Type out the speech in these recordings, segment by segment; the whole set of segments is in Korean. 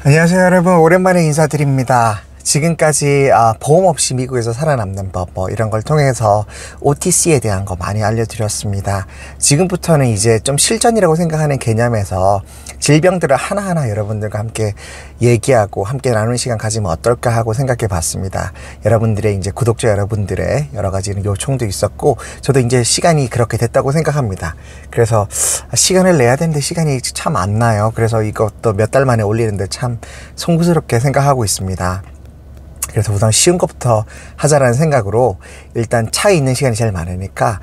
안녕하세요 여러분, 오랜만에 인사드립니다. 지금까지 보험 없이 미국에서 살아남는 법 이런 걸 통해서 OTC에 대한 거 많이 알려드렸습니다. 지금부터는 이제 좀 실전이라고 생각하는 개념에서 질병들을 하나하나 여러분들과 함께 얘기하고 함께 나누는 시간 가지면 어떨까 하고 생각해 봤습니다. 여러분들의 이제 구독자 여러분들의 여러 가지 요청도 있었고, 저도 이제 시간이 그렇게 됐다고 생각합니다. 그래서 시간을 내야 되는데 시간이 참 안 나요. 그래서 이것도 몇 달 만에 올리는데 참 송구스럽게 생각하고 있습니다. 그래서 우선 쉬운 것부터 하자라는 생각으로 일단 차에 있는 시간이 제일 많으니까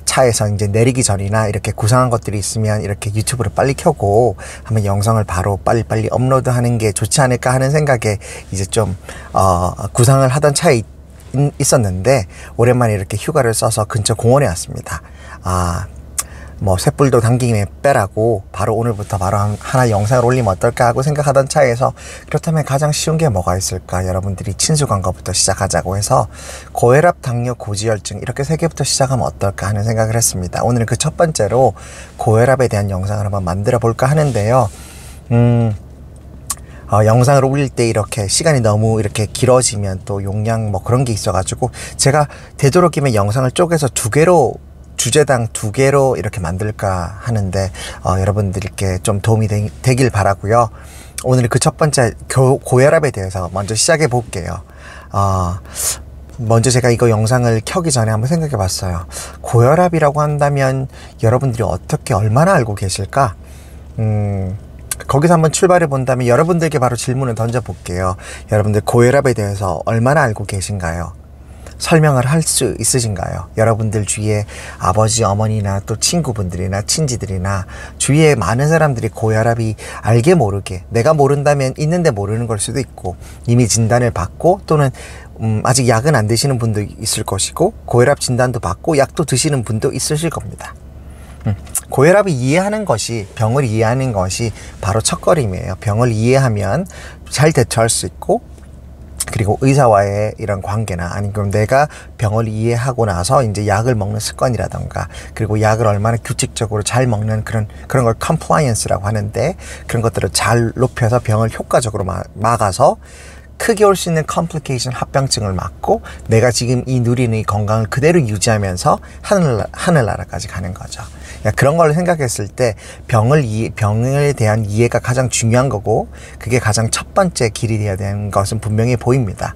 차에서 이제 내리기 전이나 이렇게 구상한 것들이 있으면 이렇게 유튜브를 빨리 켜고 한번 영상을 바로 빨리빨리 업로드하는 게 좋지 않을까 하는 생각에 이제 좀 구상을 하던 차에 있었는데, 오랜만에 이렇게 휴가를 써서 근처 공원에 왔습니다. 쇳불도 당김에 빼라고 바로 오늘부터 바로 하나 영상을 올리면 어떨까 하고 생각하던 차에서, 그렇다면 가장 쉬운 게 뭐가 있을까, 여러분들이 친숙한 것부터 시작하자고 해서 고혈압, 당뇨, 고지혈증 이렇게 세 개부터 시작하면 어떨까 하는 생각을 했습니다. 오늘은 그 첫 번째로 고혈압에 대한 영상을 한번 만들어 볼까 하는데요. 영상을 올릴 때 이렇게 시간이 너무 이렇게 길어지면 또 용량 그런 게 있어가지고, 제가 되도록이면 영상을 쪼개서 주제당 2개로 이렇게 만들까 하는데, 여러분들께 좀 도움이 되길 바라고요. 오늘 그 첫 번째 고혈압에 대해서 먼저 시작해 볼게요. 먼저 제가 이거 영상을 켜기 전에 한번 생각해 봤어요. 고혈압이라고 한다면 여러분들이 얼마나 알고 계실까? 거기서 한번 출발해 본다면 여러분들께 바로 질문을 던져 볼게요. 여러분들 고혈압에 대해서 얼마나 알고 계신가요? 설명을 할 수 있으신가요? 여러분들 주위에 아버지, 어머니나 또 친구분들이나 친지들이나 주위에 많은 사람들이 고혈압이 알게 모르게, 내가 모른다면 있는데 모르는 걸 수도 있고, 이미 진단을 받고 또는 아직 약은 안 드시는 분도 있을 것이고, 고혈압 진단도 받고 약도 드시는 분도 있으실 겁니다. 고혈압을 이해하는 것이, 병을 이해하는 것이 바로 첫걸음이에요. 병을 이해하면 잘 대처할 수 있고, 그리고 의사와의 이런 관계나 아니면 내가 병을 이해하고 나서 이제 약을 먹는 습관이라던가, 그리고 약을 얼마나 규칙적으로 잘 먹는 그런 걸 컴플라이언스라고 하는데, 그런 것들을 잘 높여서 병을 효과적으로 막아서 크게 올 수 있는 컴플리케이션, 합병증을 막고 내가 지금 누리는 이 건강을 그대로 유지하면서 하늘나라까지 가는 거죠. 그런 걸 생각했을 때 병에 대한 이해가 가장 중요한 거고, 그게 가장 첫 번째 길이 되어야 되는 것은 분명히 보입니다.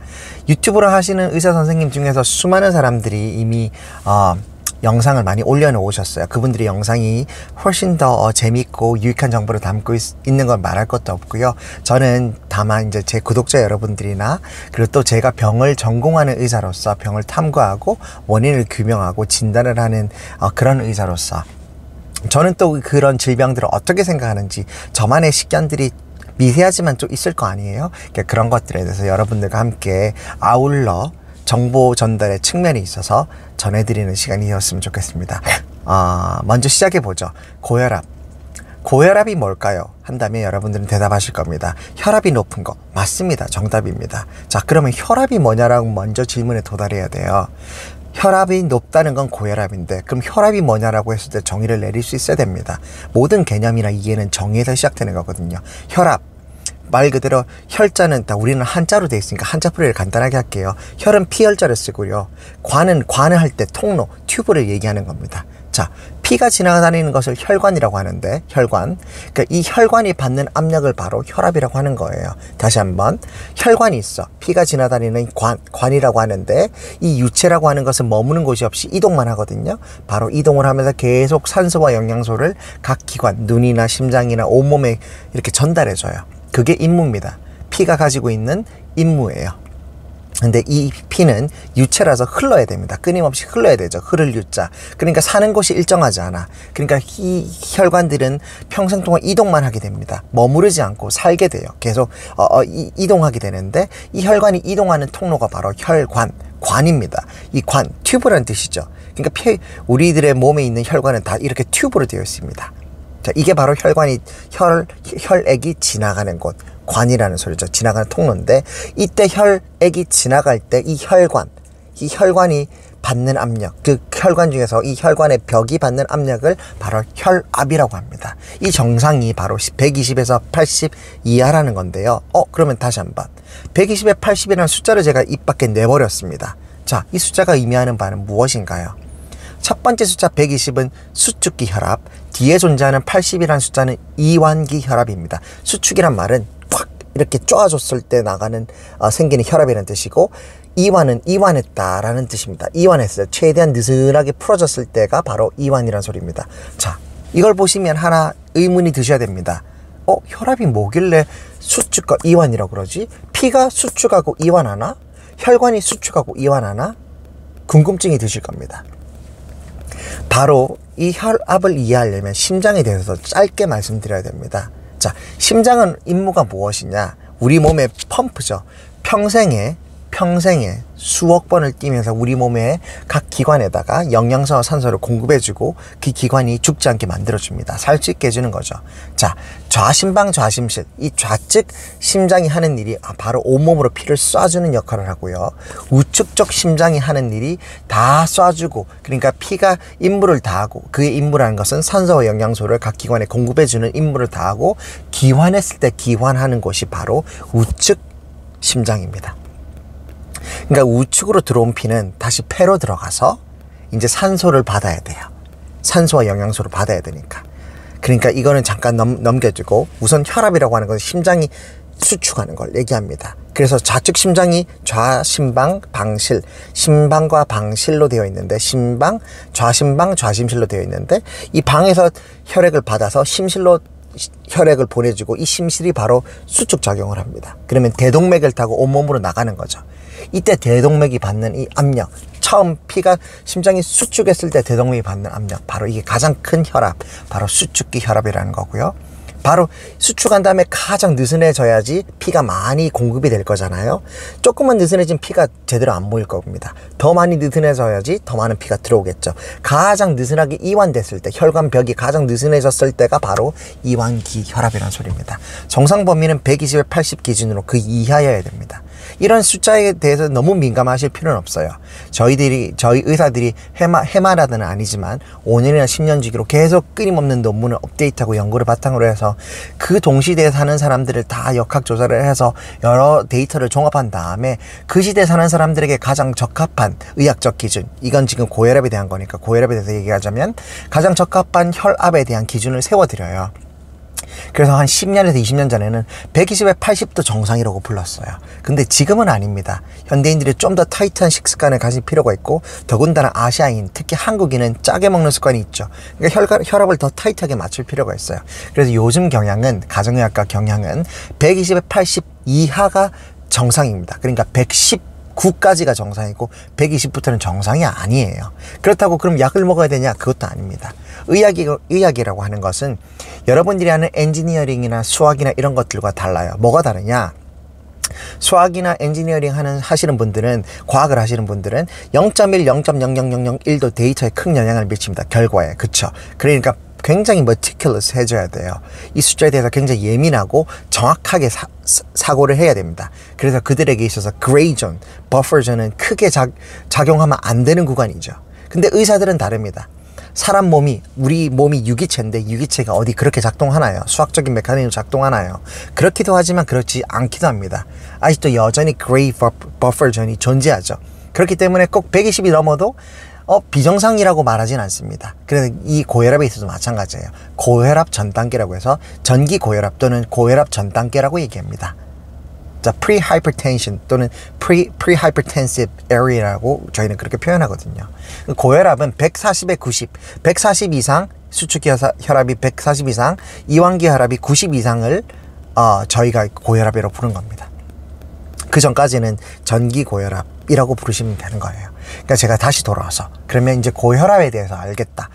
유튜브를 하시는 의사 선생님 중에서 수많은 사람들이 이미 영상을 많이 올려놓으셨어요. 그분들의 영상이 훨씬 더 재밌고 유익한 정보를 담고 있는 걸 말할 것도 없고요. 저는 다만 이제 제 구독자 여러분들이나, 그리고 또 제가 병을 전공하는 의사로서 병을 탐구하고 원인을 규명하고 진단을 하는 그런 의사로서, 저는 또 그런 질병들을 어떻게 생각하는지 저만의 식견들이 미세하지만 좀 있을 거 아니에요. 그러니까 그런 것들에 대해서 여러분들과 함께 아울러 정보 전달의 측면이 있어서 전해드리는 시간이었으면 좋겠습니다. 먼저 시작해보죠. 고혈압이 뭘까요? 한다면 여러분들은 대답하실 겁니다. 혈압이 높은 거. 맞습니다. 정답입니다. 자, 그러면 혈압이 뭐냐라고 먼저 질문에 도달해야 돼요. 혈압이 높다는 건 고혈압인데, 그럼 혈압이 뭐냐라고 했을 때 정의를 내릴 수 있어야 됩니다. 모든 개념이나 이해는 정의에서 시작되는 거거든요. 혈압, 말 그대로 혈자는 우리는 한자로 되어 있으니까 한자풀이를 간단하게 할게요. 혈은 피혈자를 쓰고요. 관을 할 때 통로, 튜브를 얘기하는 겁니다. 자, 피가 지나다니는 것을 혈관이라고 하는데, 혈관. 그러니까 이 혈관이 받는 압력을 바로 혈압이라고 하는 거예요. 다시 한번. 혈관이 있어. 피가 지나다니는 관이라고 하는데, 이 유체라고 하는 것은 머무는 곳이 없이 이동만 하거든요. 바로 이동을 하면서 계속 산소와 영양소를 각 기관, 눈이나 심장이나 온몸에 이렇게 전달해줘요. 그게 임무입니다. 피가 가지고 있는 임무예요. 근데 이 피는 유체라서 흘러야 됩니다. 끊임없이 흘러야 되죠. 흐를 유자. 그러니까 사는 곳이 일정하지 않아. 그러니까 이 혈관들은 평생 동안 이동만 하게 됩니다. 머무르지 않고 살게 돼요. 계속 이동하게 되는데, 이 혈관이 이동하는 통로가 바로 관입니다. 이 튜브라는 뜻이죠. 그러니까 우리들의 몸에 있는 혈관은 다 이렇게 튜브로 되어 있습니다. 자, 이게 바로 혈액이 지나가는 곳, 관이라는 소리죠. 지나가는 통로인데, 이때 혈액이 지나갈 때 이 혈관이 받는 압력, 그 혈관 중에서 이 혈관의 벽이 받는 압력을 바로 혈압이라고 합니다. 이 정상이 바로 120에서 80 이하라는 건데요. 그러면 다시 한번 120에 80이라는 숫자를 제가 입 밖에 내버렸습니다. 자, 이 숫자가 의미하는 바는 무엇인가요? 첫 번째 숫자 120은 수축기 혈압, 뒤에 존재하는 80이라는 숫자는 이완기 혈압입니다. 수축이란 말은 확 이렇게 쪼아줬을 때 나가는 생기는 혈압이라는 뜻이고, 이완은 이완했다라는 뜻입니다. 이완했을 때 최대한 느슨하게 풀어졌을 때가 바로 이완이라는 소리입니다. 자, 이걸 보시면 하나 의문이 드셔야 됩니다. 혈압이 뭐길래 수축과 이완이라고 그러지? 피가 수축하고 이완하나? 혈관이 수축하고 이완하나? 궁금증이 드실 겁니다. 바로 이 혈압을 이해하려면 심장에 대해서 짧게 말씀드려야 됩니다. 자, 심장은 임무가 무엇이냐? 우리 몸의 펌프죠. 평생에 수억 번을 뛰면서 우리 몸의 각 기관에다가 영양소와 산소를 공급해주고 그 기관이 죽지 않게 만들어줍니다. 살 수 있게 해주는 거죠. 자, 좌심방 좌심실, 이 좌측 심장이 하는 일이 바로 온몸으로 피를 쏴주는 역할을 하고요. 우측 쪽 심장이 하는 일이 다 쏴주고, 그러니까 피가 임무를 다하고, 그의 임무라는 것은 산소와 영양소를 각 기관에 공급해주는 임무를 다하고, 기환했을 때 기환하는 곳이 바로 우측 심장입니다. 그러니까 우측으로 들어온 피는 다시 폐로 들어가서 이제 산소를 받아야 돼요. 산소와 영양소를 받아야 되니까. 그러니까 이거는 잠깐 넘겨주고, 우선 혈압이라고 하는 건 심장이 수축하는 걸 얘기합니다. 그래서 좌측 심장이 좌심방 방실, 심방과 방실로 되어 있는데, 심방, 좌심방, 좌심실로 되어 있는데, 이 방에서 혈액을 받아서 심실로 혈액을 보내주고, 이 심실이 바로 수축 작용을 합니다. 그러면 대동맥을 타고 온몸으로 나가는 거죠. 이때 대동맥이 받는 이 압력, 처음 피가 심장이 수축했을 때 대동맥이 받는 압력, 바로 이게 가장 큰 혈압, 바로 수축기 혈압이라는 거고요. 바로 수축한 다음에 가장 느슨해져야지 피가 많이 공급이 될 거잖아요. 조금만 느슨해진 피가 제대로 안 모일 겁니다. 더 많이 느슨해져야지 더 많은 피가 들어오겠죠. 가장 느슨하게 이완됐을 때, 혈관 벽이 가장 느슨해졌을 때가 바로 이완기 혈압이라는 소리입니다. 정상 범위는 120에 80 기준으로 그 이하여야 됩니다. 이런 숫자에 대해서 너무 민감하실 필요는 없어요. 저희 의사들이 해마라는 아니지만 5년이나 10년 주기로 계속 끊임없는 논문을 업데이트하고 연구를 바탕으로 해서 그 동시대에 사는 사람들을 다 역학조사를 해서 여러 데이터를 종합한 다음에 그 시대에 사는 사람들에게 가장 적합한 의학적 기준, 이건 지금 고혈압에 대한 거니까 고혈압에 대해서 얘기하자면 가장 적합한 혈압에 대한 기준을 세워드려요. 그래서 한 10년에서 20년 전에는 120에 80도 정상이라고 불렀어요. 근데 지금은 아닙니다. 현대인들이 좀 더 타이트한 식습관을 가질 필요가 있고, 더군다나 아시아인, 특히 한국인은 짜게 먹는 습관이 있죠. 그러니까 혈압을 더 타이트하게 맞출 필요가 있어요. 그래서 요즘 경향은, 가정의학과 경향은 120에 80 이하가 정상입니다. 그러니까 119까지가 정상이고 120부터는 정상이 아니에요. 그렇다고 그럼 약을 먹어야 되냐? 그것도 아닙니다. 의학이라고 하는 것은 여러분들이 하는 엔지니어링이나 수학이나 이런 것들과 달라요. 뭐가 다르냐? 수학이나 엔지니어링 하시는 분들은, 과학을 하시는 분들은 0.1, 0.00001도 데이터에 큰 영향을 미칩니다. 결과에. 그쵸? 그러니까 굉장히 meticulous 해줘야 돼요. 이 숫자에 대해서 굉장히 예민하고 정확하게 사고를 해야 됩니다. 그래서 그들에게 있어서 그레이 존, 버퍼 존은 크게 작용하면 안 되는 구간이죠. 근데 의사들은 다릅니다. 사람 몸이, 우리 몸이 유기체인데 유기체가 어디 그렇게 작동하나요? 수학적인 메커니즘으로 작동하나요? 그렇기도 하지만 그렇지 않기도 합니다. 아직도 여전히 그레이 버퍼 존이 존재하죠. 그렇기 때문에 꼭 120이 넘어도 비정상이라고 말하진 않습니다. 그래서 이 고혈압에 있어서 마찬가지예요. 고혈압 전 단계라고 해서 전기 고혈압 또는 고혈압 전 단계라고 얘기합니다. 자, pre-hypertension 또는 pre-hypertensive area라고 저희는 그렇게 표현하거든요. 고혈압은 140에 90, 140 이상, 수축기 혈압이 140 이상, 이완기 혈압이 90 이상을 저희가 고혈압이라고 부르는 겁니다. 그 전까지는 전기 고혈압이라고 부르시면 되는 거예요. 그러니까 제가 다시 돌아와서, 그러면 이제 고혈압에 대해서 알겠다.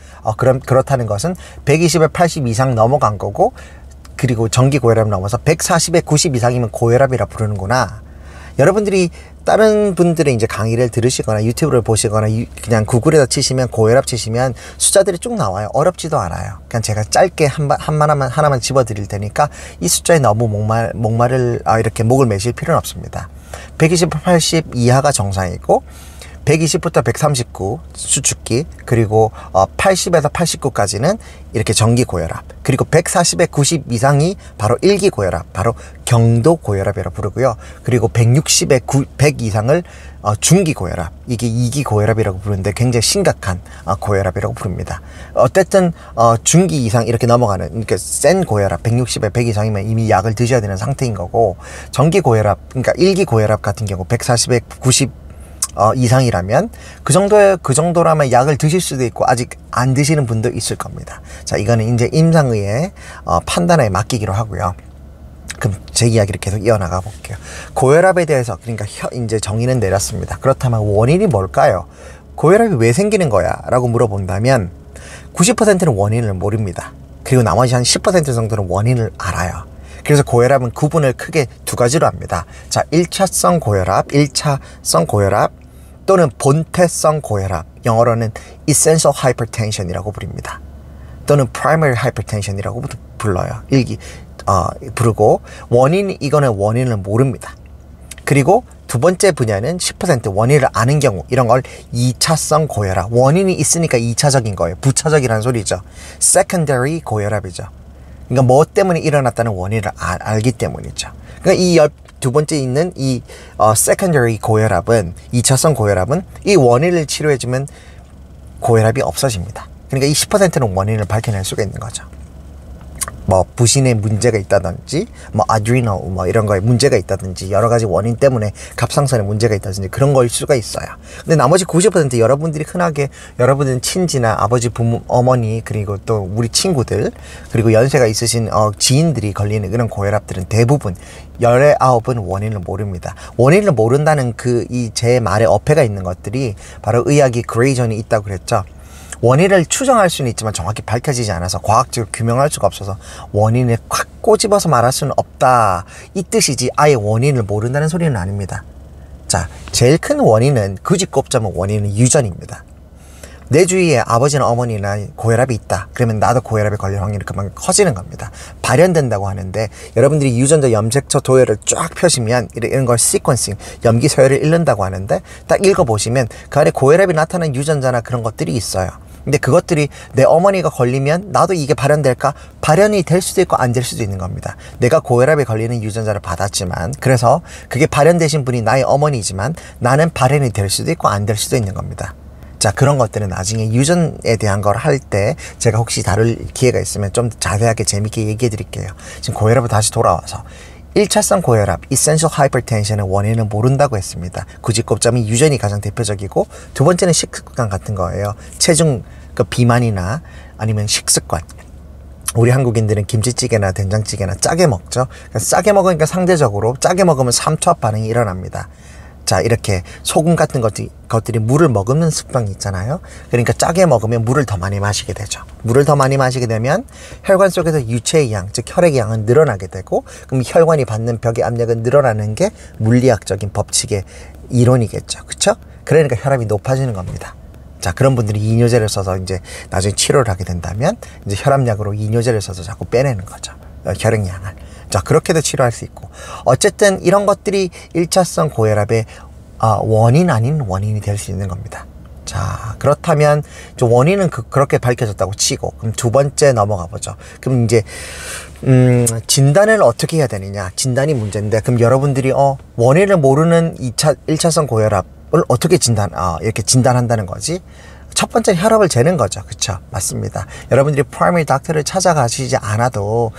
그렇다는 것은 120에 80 이상 넘어간 거고, 그리고 전기 고혈압 넘어서 140에 90 이상이면 고혈압이라 부르는구나. 여러분들이 다른 분들의 이제 강의를 들으시거나 유튜브를 보시거나 그냥 구글에다 치시면, 고혈압 치시면 숫자들이 쭉 나와요. 어렵지도 않아요. 그냥 제가 짧게 하나만 집어드릴 테니까 이 숫자에 너무 목말을 이렇게 목을 매실 필요는 없습니다. 120, 80 이하가 정상이고 120부터 139 수축기, 그리고 80에서 89까지는 이렇게 정기 고혈압, 그리고 140에 90 이상이 바로 1기 고혈압, 바로 경도 고혈압이라고 부르고요. 그리고 160에 100 이상을 중기 고혈압, 이게 2기 고혈압이라고 부르는데 굉장히 심각한 고혈압이라고 부릅니다. 어쨌든 중기 이상 이렇게 넘어가는, 그러니까 센 고혈압 160에 100 이상이면 이미 약을 드셔야 되는 상태인 거고, 정기 고혈압, 그러니까 1기 고혈압 같은 경우 140에 90 이상이라면 그 정도라면 약을 드실 수도 있고 아직 안 드시는 분도 있을 겁니다. 자, 이거는 이제 임상의의 판단에 맡기기로 하고요. 그럼 제 이야기를 계속 이어나가 볼게요. 고혈압에 대해서, 그러니까 이제 정의는 내렸습니다. 그렇다면 원인이 뭘까요? 고혈압이 왜 생기는 거야? 라고 물어본다면 90%는 원인을 모릅니다. 그리고 나머지 한 10% 정도는 원인을 알아요. 그래서 고혈압은 구분을 크게 두 가지로 합니다. 자, 1차성 고혈압, 1차성 고혈압 또는 본태성 고혈압, 영어로는 essential hypertension이라고 부릅니다. 또는 primary hypertension이라고 불러요. 부르고, 이거는 원인을 모릅니다. 그리고 두 번째 분야는 10% 원인을 아는 경우, 이런 걸 2차성 고혈압, 원인이 있으니까 2차적인 거예요. 부차적이라는 소리죠. secondary 고혈압이죠. 그러니까 뭐 때문에 일어났다는 원인을 알기 때문이죠. 그러니까 이 두 번째 있는 이 secondary 고혈압은, 2차성 고혈압은 이 원인을 치료해주면 고혈압이 없어집니다. 그러니까 이 10%는 원인을 밝혀낼 수가 있는 거죠. 뭐 부신에 문제가 있다든지, 뭐 아드리널 뭐 이런 거에 문제가 있다든지, 여러 가지 원인 때문에 갑상선에 문제가 있다든지 그런 거일 수가 있어요. 근데 나머지 90% 여러분들이 흔하게, 여러분은 친지나 아버지, 부모, 어머니, 그리고 또 우리 친구들, 그리고 연세가 있으신 지인들이 걸리는 그런 고혈압들은 대부분 19은 원인을 모릅니다. 원인을 모른다는 제 말에 어폐가 있는 것들이 바로 의학이 그레이존이 있다고 그랬죠. 원인을 추정할 수는 있지만 정확히 밝혀지지 않아서 과학적으로 규명할 수가 없어서 원인을 확 꼬집어서 말할 수는 없다, 이 뜻이지 아예 원인을 모른다는 소리는 아닙니다. 자, 제일 큰 원인은, 굳이 꼽자면 원인은 유전입니다. 내 주위에 아버지나 어머니나 고혈압이 있다, 그러면 나도 고혈압에 걸릴 확률이 그만큼 커지는 겁니다. 발현된다고 하는데, 여러분들이 유전자 염색처 도열을 쫙 펴시면 이런 걸 시퀀싱, 염기 서열을 읽는다고 하는데, 딱 읽어보시면 그 안에 고혈압이 나타나는 유전자나 그런 것들이 있어요. 근데 그것들이 내 어머니가 걸리면 나도 이게 발현될까? 발현이 될 수도 있고 안 될 수도 있는 겁니다. 내가 고혈압에 걸리는 유전자를 받았지만, 그래서 그게 발현되신 분이 나의 어머니지만 나는 발현이 될 수도 있고 안 될 수도 있는 겁니다. 자, 그런 것들은 나중에 유전에 대한 걸 할 때 제가 혹시 다룰 기회가 있으면 좀 자세하게 재밌게 얘기해 드릴게요. 지금 고혈압으로 다시 돌아와서, 1차성 고혈압, essential hypertension의 원인은 모른다고 했습니다. 굳이 꼽자면 유전이 가장 대표적이고, 두 번째는 식습관 같은 거예요. 체중 비만이나 아니면 식습관. 우리 한국인들은 김치찌개나 된장찌개나 짜게 먹죠. 짜게 먹으니까 상대적으로 짜게 먹으면 삼투압 반응이 일어납니다. 자, 이렇게 소금 같은 것들이 물을 머금는 습성이 있잖아요. 그러니까 짜게 먹으면 물을 더 많이 마시게 되죠. 물을 더 많이 마시게 되면 혈관 속에서 유체의 양, 즉 혈액의 양은 늘어나게 되고, 그럼 혈관이 받는 벽의 압력은 늘어나는 게 물리학적인 법칙의 이론이겠죠. 그쵸? 그러니까 혈압이 높아지는 겁니다. 자, 그런 분들이 이뇨제를 써서 이제 나중에 치료를 하게 된다면 이제 혈압약으로 이뇨제를 써서 자꾸 빼내는 거죠. 혈액량을. 자, 그렇게도 치료할 수 있고, 어쨌든 이런 것들이 1차성 고혈압의 원인 아닌 원인이 될 수 있는 겁니다. 자, 그렇다면 원인은 그렇게 밝혀졌다고 치고, 그럼 두 번째 넘어가 보죠. 그럼 이제 진단을 어떻게 해야 되느냐, 진단이 문제인데, 그럼 여러분들이 원인을 모르는 1차성 고혈압을 어떻게 이렇게 진단한다는 거지? 첫 번째 혈압을 재는 거죠. 그쵸? 맞습니다. 여러분들이 프라이머리 닥터를 찾아가시지 않아도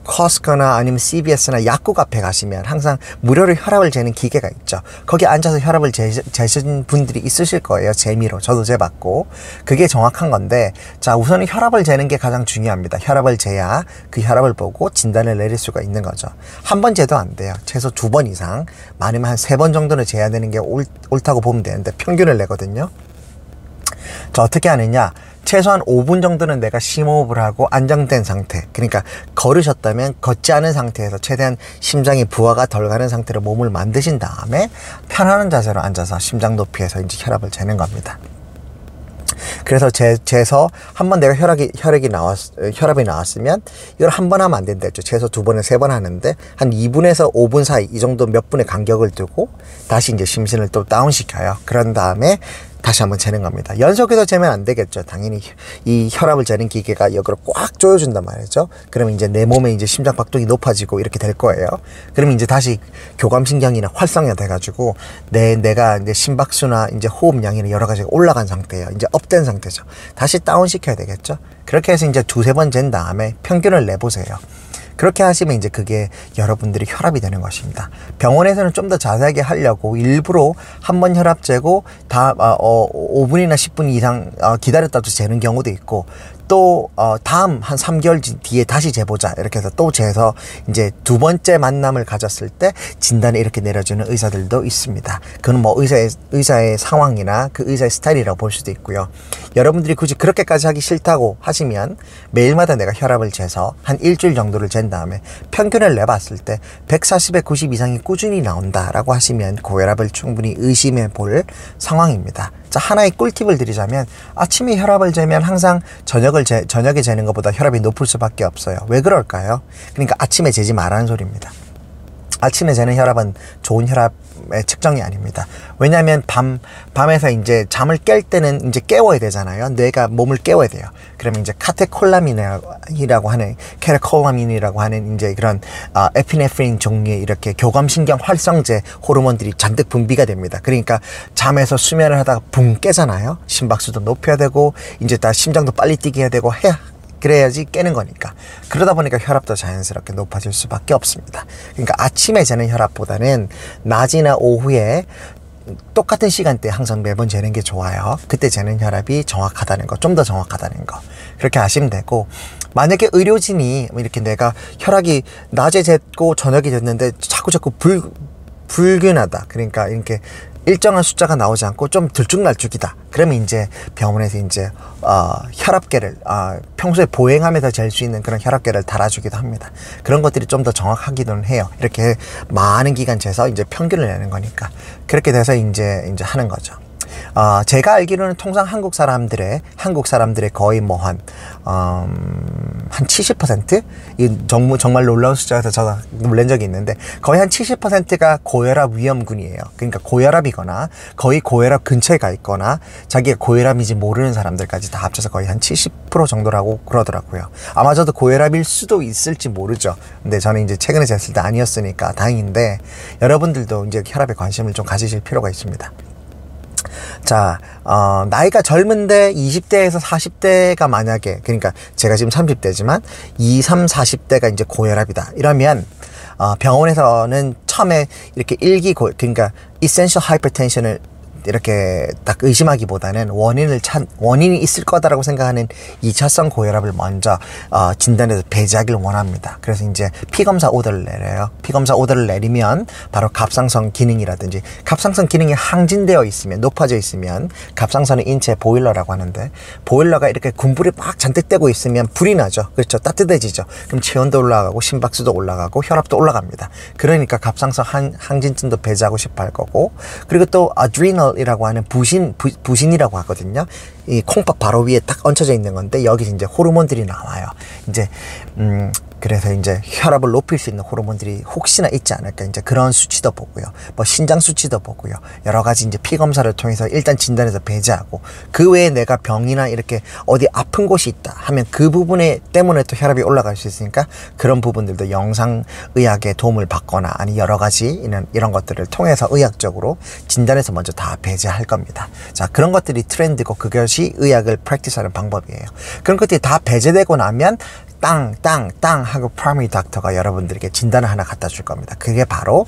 코스코나 아니면 CVS나 약국 앞에 가시면 항상 무료로 혈압을 재는 기계가 있죠. 거기 앉아서 혈압을 재신 분들이 있으실 거예요. 재미로. 저도 재봤고. 그게 정확한 건데, 자, 우선은 혈압을 재는 게 가장 중요합니다. 혈압을 재야 그 혈압을 보고 진단을 내릴 수가 있는 거죠. 한 번 재도 안 돼요. 최소 2번 이상, 많으면 한 3번 정도는 재야 되는 게 옳다고 보면 되는데, 평균을 내거든요. 자, 어떻게 하느냐, 최소한 5분 정도는 내가 심호흡을 하고 안정된 상태, 그러니까 걸으셨다면 걷지 않은 상태에서 최대한 심장이 부하가 덜 가는 상태로 몸을 만드신 다음에 편안한 자세로 앉아서 심장 높이에서 이제 혈압을 재는 겁니다. 그래서 재서 한 번 내가 혈압이 나왔으면 이걸 한 번 하면 안 된다 했죠. 재서 2번에 3번 하는데 한 2분에서 5분 사이 이 정도 몇 분의 간격을 두고 다시 이제 심신을 또 다운시켜요. 그런 다음에 다시 한번 재는 겁니다. 연속해서 재면 안 되겠죠. 당연히 이 혈압을 재는 기계가 여기로 꽉 조여준단 말이죠. 그러면 이제 내 몸에 이제 심장 박동이 높아지고 이렇게 될 거예요. 그러면 이제 다시 교감신경이나 활성화 돼가지고 내가 이제 심박수나 이제 호흡량이나 여러 가지가 올라간 상태예요. 이제 업된 상태죠. 다시 다운 시켜야 되겠죠. 그렇게 해서 이제 2-3번 잰 다음에 평균을 내보세요. 그렇게 하시면 이제 그게 여러분들이 혈압이 되는 것입니다. 병원에서는 좀 더 자세하게 하려고 일부러 한 번 혈압 재고 5분이나 10분 이상 기다렸다도 재는 경우도 있고, 또 다음 한 3개월 뒤에 다시 재보자 이렇게 해서 또 재서 이제 2번째 만남을 가졌을 때 진단을 이렇게 내려주는 의사들도 있습니다. 그건 뭐 의사의 상황이나 그 의사의 스타일이라고 볼 수도 있고요. 여러분들이 굳이 그렇게까지 하기 싫다고 하시면 매일마다 내가 혈압을 재서 한 일주일 정도를 잰 다음에 평균을 내봤을 때 140에 90 이상이 꾸준히 나온다라고 하시면 고혈압을 충분히 의심해 볼 상황입니다. 자, 하나의 꿀팁을 드리자면 아침에 혈압을 재면 항상 저녁에 재는 것보다 혈압이 높을 수밖에 없어요. 왜 그럴까요? 그러니까 아침에 재지 말라는 소리입니다. 아침에 재는 혈압은 좋은 혈압의 측정이 아닙니다. 왜냐하면 밤에서 이제 잠을 깰 때는 이제 깨워야 되잖아요. 뇌가 몸을 깨워야 돼요. 그러면 이제 카테콜라민이라고 하는 이제 그런 에피네프린 종류의 이렇게 교감신경 활성제 호르몬들이 잔뜩 분비가 됩니다. 그러니까 잠에서 수면을 하다가 붕 깨잖아요. 심박수도 높여야 되고 이제 다 심장도 빨리 뛰게 해야 되고 그래야지 깨는 거니까. 그러다 보니까 혈압도 자연스럽게 높아질 수밖에 없습니다. 그러니까 아침에 재는 혈압보다는 낮이나 오후에 똑같은 시간대에 항상 매번 재는 게 좋아요. 그때 재는 혈압이 정확하다는 거, 좀 더 정확하다는 거, 그렇게 아시면 되고, 만약에 의료진이 이렇게 내가 혈압이 낮에 쟀고 저녁에 쟀는데 자꾸 불균하다, 그러니까 이렇게 일정한 숫자가 나오지 않고 좀 들쭉날쭉이다, 그러면 이제 병원에서 이제 혈압계를 평소에 보행하면서 잴 수 있는 그런 혈압계를 달아주기도 합니다. 그런 것들이 좀 더 정확하기는 해요. 이렇게 많은 기간 재서 이제 평균을 내는 거니까. 그렇게 돼서 이제 하는 거죠. 제가 알기로는 통상 한국 사람들의 거의 뭐 한 70%? 이 정말 놀라운 숫자에서 저도 놀란 적이 있는데, 거의 한 70%가 고혈압 위험군이에요. 그러니까 고혈압이거나 거의 고혈압 근처에 가 있거나 자기가 고혈압인지 모르는 사람들까지 다 합쳐서 거의 한 70% 정도라고 그러더라고요. 아마 저도 고혈압일 수도 있을지 모르죠. 근데 저는 이제 최근에 쟀을 때 아니었으니까 다행인데, 여러분들도 이제 혈압에 관심을 좀 가지실 필요가 있습니다. 자, 나이가 젊은데 20대에서 40대가 만약에, 그러니까 제가 지금 30대지만 20, 30, 40대가 이제 고혈압이다 이러면 병원에서는 처음에 이렇게 그러니까 essential hypertension을 이렇게 딱 의심하기보다는 원인이 있을 거다라고 생각하는 2차성 고혈압을 먼저 진단해서 배제하기를 원합니다. 그래서 이제 피검사 오더를 내려요. 피검사 오더를 내리면 바로 갑상선 기능이라든지, 갑상선 기능이 항진되어 있으면, 높아져 있으면, 갑상선은 인체 보일러라고 하는데, 보일러가 이렇게 군불이 막 잔뜩 되고 있으면 불이 나죠. 그렇죠. 따뜻해지죠. 그럼 체온도 올라가고 심박수도 올라가고 혈압도 올라갑니다. 그러니까 갑상선 항진증도 배제하고 싶어 할 거고, 그리고 또 adrenal 이라고 하는 부신이라고 하거든요. 이 콩밥 바로 위에 딱 얹혀져 있는 건데, 여기 이제 호르몬들이 나와요. 이제 그래서 이제 혈압을 높일 수 있는 호르몬들이 혹시나 있지 않을까, 이제 그런 수치도 보고요. 뭐 신장 수치도 보고요. 여러 가지 이제 피 검사를 통해서 일단 진단해서 배제하고, 그 외에 내가 병이나 이렇게 어디 아픈 곳이 있다 하면 그 부분에 때문에 또 혈압이 올라갈 수 있으니까, 그런 부분들도 영상의학의 도움을 받거나 아니 여러 가지 이런 것들을 통해서 의학적으로 진단해서 먼저 다 배제할 겁니다. 자, 그런 것들이 트렌드고 그것이 의학을 프랙티스하는 방법이에요. 그런 것들이 다 배제되고 나면 땅 하고 프라이머리 닥터가 여러분들에게 진단을 하나 갖다 줄 겁니다. 그게 바로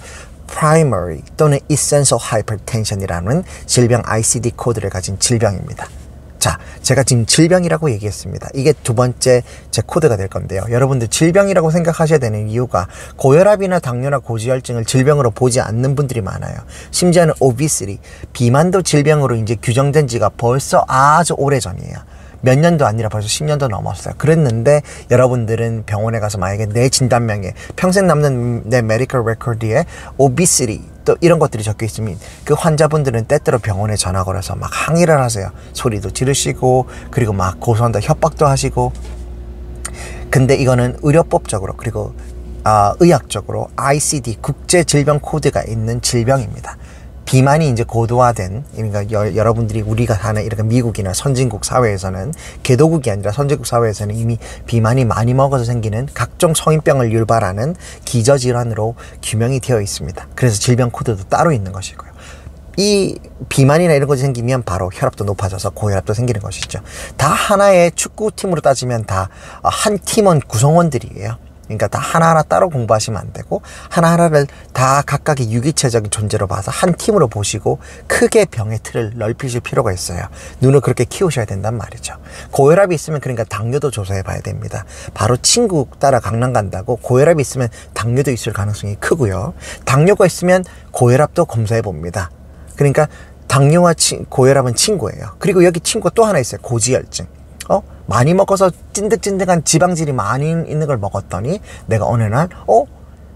primary 또는 essential hypertension이라는 질병 ICD 코드를 가진 질병입니다. 자, 제가 지금 질병이라고 얘기했습니다. 이게 두 번째 제 코드가 될 건데요. 여러분들 질병이라고 생각하셔야 되는 이유가, 고혈압이나 당뇨나 고지혈증을 질병으로 보지 않는 분들이 많아요. 심지어는 obesity, 비만도 질병으로 이제 규정된 지가 벌써 아주 오래전이에요. 몇 년도 아니라 벌써 10년도 넘었어요. 그랬는데 여러분들은 병원에 가서 만약에 내 진단명에 평생 남는 내 메디컬 레코드에 obesity 또 이런 것들이 적혀 있으면 그 환자분들은 때때로 병원에 전화 걸어서 막 항의를 하세요. 소리도 지르시고 그리고 막 고소한다 협박도 하시고. 근데 이거는 의료법적으로 그리고 의학적으로 ICD 국제 질병 코드가 있는 질병입니다. 비만이 이제 고도화된, 그러니까 여러분들이 우리가 사는 이렇게 미국이나 선진국 사회에서는, 개도국이 아니라 선진국 사회에서는 이미 비만이 많이 먹어서 생기는 각종 성인병을 유발하는 기저질환으로 규명이 되어 있습니다. 그래서 질병 코드도 따로 있는 것이고요. 이 비만이나 이런 것이 생기면 바로 혈압도 높아져서 고혈압도 생기는 것이죠. 다 하나의 축구팀으로 따지면 다 한 팀원 구성원들이에요. 그러니까 다 하나하나 따로 공부하시면 안 되고 하나하나를 다 각각의 유기체적인 존재로 봐서 한 팀으로 보시고 크게 병의 틀을 넓히실 필요가 있어요. 눈을 그렇게 키우셔야 된단 말이죠. 고혈압이 있으면 그러니까 당뇨도 조사해 봐야 됩니다. 바로 친구 따라 강남 간다고 고혈압이 있으면 당뇨도 있을 가능성이 크고요. 당뇨가 있으면 고혈압도 검사해 봅니다. 그러니까 당뇨와 고혈압은 친구예요. 그리고 여기 친구가 또 하나 있어요. 고지혈증. 많이 먹어서 찐득찐득한 지방질이 많이 있는 걸 먹었더니 내가 어느 날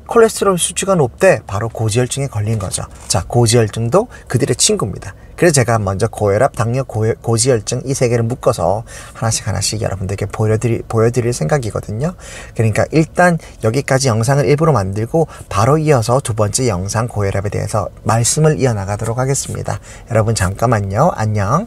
콜레스테롤 수치가 높대. 바로 고지혈증에 걸린 거죠. 자, 고지혈증도 그들의 친구입니다. 그래서 제가 먼저 고혈압, 당뇨, 고지혈증 이 세 개를 묶어서 하나씩 여러분들께 보여드릴 생각이거든요. 그러니까 일단 여기까지 영상을 일부러 만들고 바로 이어서 두 번째 영상 고혈압에 대해서 말씀을 이어나가도록 하겠습니다. 여러분 잠깐만요. 안녕.